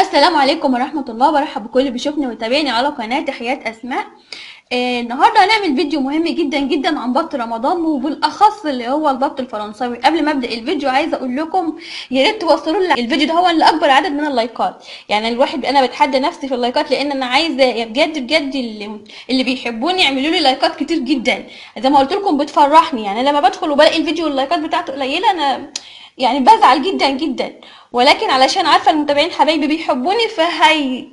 السلام عليكم ورحمة الله، برحب بكل اللي بيشوفني ويتابعني على قناة حياة أسماء. النهارده هنعمل فيديو مهم جدا جدا عن بط رمضان، وبالاخص اللي هو البط الفرنساوي. قبل ما ابدا الفيديو عايزه اقول لكم يا ريت توصلوا لي الفيديو ده هو لاكبر عدد من اللايكات. يعني الواحد انا بتحدى نفسي في اللايكات، لان انا عايزه بجد بجد اللي بيحبوني يعملوا لي لايكات كتير جدا. زي ما قلت لكم بتفرحني، يعني لما بدخل وبلاقي الفيديو اللايكات بتاعته قليله انا يعني بزعل جدا جدا، ولكن علشان عارفه المتابعين حبايبي بيحبوني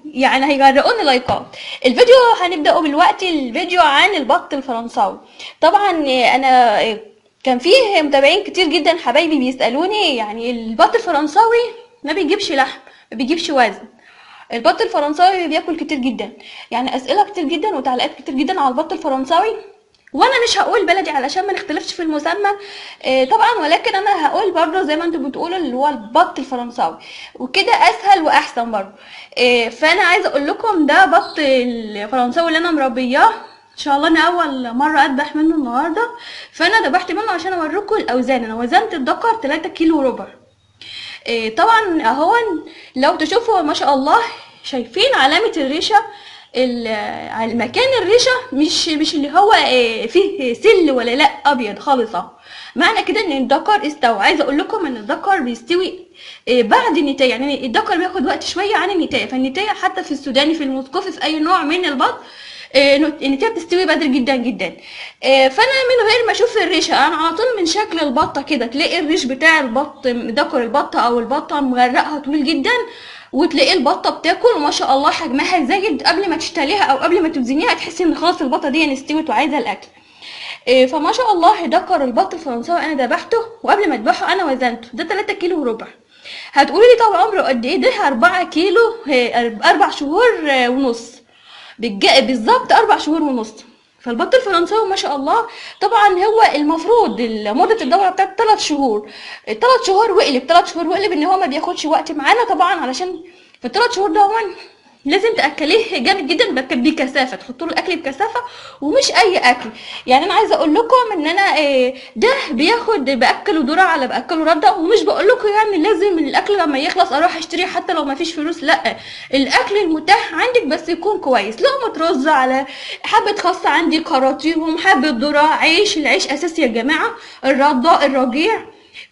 يعني هيغرقوني لايكات. الفيديو هنبداه دلوقتي، الفيديو عن البط الفرنساوي. طبعا انا كان فيه متابعين كتير جدا حبايبي بيسالوني، يعني البط الفرنساوي ما بيجيبش لحم، ما بيجيبش وزن. البط الفرنساوي بياكل كتير جدا، يعني اسئله كتير جدا وتعليقات كتير جدا على البط الفرنساوي. وانا مش هقول بلدي علشان ما نختلفش في المسمى طبعا، ولكن انا هقول برضه زي ما انتم بتقولوا اللي هو البط الفرنساوي، وكده اسهل واحسن برضه. فانا عايزه اقول لكم ده بط الفرنساوي اللي انا مربياه ان شاء الله. انا اول مره اذبح منه النهارده، فانا ذبحت منه عشان اوريكم الاوزان. انا وزنت الدكر 3 كيلو وربع. طبعا اهو لو تشوفوا ما شاء الله، شايفين علامه الريشه على مكان الريشه، مش اللي هو فيه سل ولا لا، ابيض خالص اهو. معنى كده ان الدكر استوى. عايزه اقول لكم ان الدكر بيستوي بعد النتايه، يعني الدكر بياخد وقت شويه عن النتايه. فالنتايه حتى في السوداني في المسقفي في اي نوع من البط النتايه بتستوي بدري جدا جدا. فانا من غير ما اشوف الريشه، انا على طول من شكل البطه كده تلاقي الريش بتاع البط، ذكر البطه او البطه مغرقها طويل جدا، وتلاقي البطه بتاكل وما شاء الله حجمها زايد. قبل ما تشتريها او قبل ما توزنيها تحسي ان خلاص البطه دي استوت وعايزه الاكل. فما شاء الله ذكر البط الفرنساوي انا ذبحته، وقبل ما اذبحه انا وزنته، ده 3 كيلو وربع. هتقولي لي طب عمره قد ايه؟ ده 4 كيلو 4 شهور ونص، بالظبط 4 شهور ونص. فالبط الفرنساوي ما شاء الله طبعا هو المفروض مده الدوره بتاعت 3 شهور. 3 شهور وقلب، 3 شهور وقلب، ان هو ما بياخدش وقت معانا طبعا، علشان في ال3 شهور ده لازم تاكليه جامد جدا بكثافه، تحطوا له الاكل بكثافه ومش اي اكل. يعني انا عايزه اقول لكم ان انا ده باكله ذره على باكله رده، ومش بقول لكم يعني لازم الاكل لما يخلص اروح اشتريه حتى لو ما فيش فلوس، لا، الاكل المتاح عندك بس يكون كويس. لقمه رز على حبه خاصه عندي كراتيهم، حبه ذره، عيش، العيش اساسي يا جماعه، الرده، الرجيع،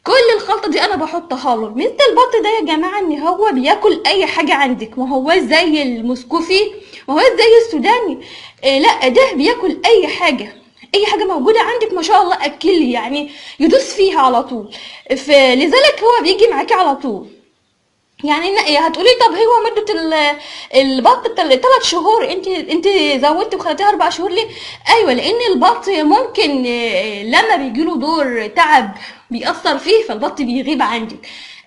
كل الخلطه دي انا بحطها له. مثل البط ده يا جماعه ان هو بياكل اي حاجه عندك، ما هو زي المسكوفي، ما هو زي السوداني. لا، ده بياكل اي حاجه، اي حاجه موجوده عندك ما شاء الله اكل، يعني يدوس فيها على طول. فلذلك هو بيجي معاكي على طول. يعني هتقولي طب هو مدة البط 3 شهور، انت زودتي وخليتيها 4 شهور ليه؟ ايوه، لان البط ممكن لما بيجيله دور تعب بيأثر فيه، فالبط بيغيب عندك.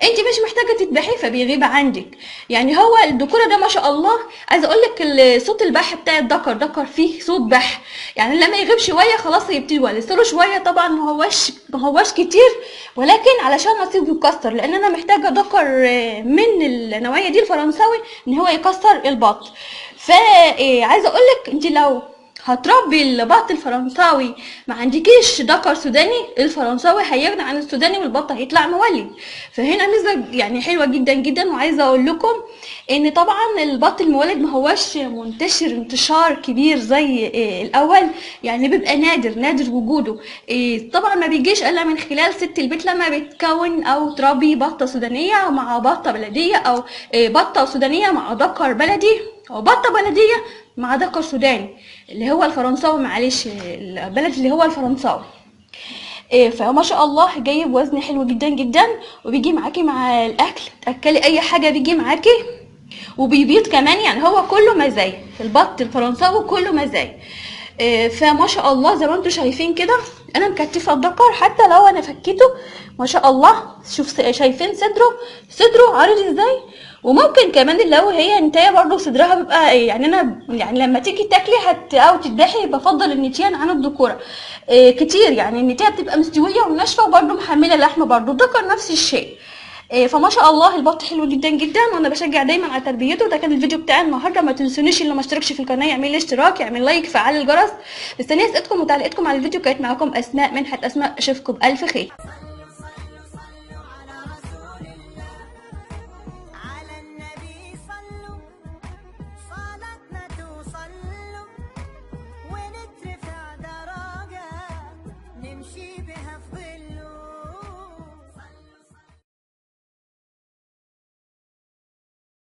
انت مش محتاجه تذبحيه فبيغيب عندك. يعني هو الذكوره ده ما شاء الله، عايزه اقول لك صوت البح بتاع الذكر فيه صوت بح، يعني لما يغيب شويه خلاص هيبتدي يولد. له شويه طبعا ما هوش كتير، ولكن علشان نصيبه يكسر، لان انا محتاجه ذكر من النوعيه دي الفرنساوي ان هو يكسر البط. فعايزه اقول لك انت لو هتربي البط الفرنساوي ما عندكيش ذكر سوداني، الفرنساوي هيغني عن السوداني والبط هيطلع مولد. فهنا ميزه يعني حلوه جدا جدا. وعايزه اقول لكم ان طبعا البط المولد ما هوش منتشر انتشار كبير زي الاول، يعني بيبقى نادر وجوده. طبعا ما بيجيش الا من خلال ست البيت لما بتكون او تربي بطه سودانيه مع بطه بلديه، او بطه سودانيه مع ذكر بلدي، او بطه بلديه مع ذكر سوداني اللي هو الفرنساوي، معلش البلد اللي هو الفرنساوي. فما شاء الله جايب وزن حلو جدا جدا، وبيجي معاكي مع الاكل تاكلي اي حاجه بيجي معاكي، وبيبيض كمان. يعني هو كله مزايا، البط الفرنساوي كله مزايا. فما شاء الله زي ما انتم شايفين كده انا مكتفه الذكر، حتى لو انا فكيته ما شاء الله. شايفين صدره عارض ازاي. وممكن كمان لو هي نتايه برضو صدرها بيبقى يعني انا يعني لما تيجي تاكلي او تذبحي بفضل النتيان عن الذكوره كتير. يعني النتايه بتبقى مستويه وناشفه وبرضو محمله لحمه، برضو الذكر نفس الشيء. فما شاء الله البط حلو جدا جدا، وانا بشجع دايما على تربيته. ده كان الفيديو بتاعي النهارده. ما تنسونيش اللي ما اشتركش في القناه يعمل لي اشتراك، يعمل لايك، فعل الجرس. مستنيه اسئلتكم وتعليقاتكم على الفيديو. كانت معاكم اسماء منحت اسماء، اشوفكم بالف خير. امشي بها في ظله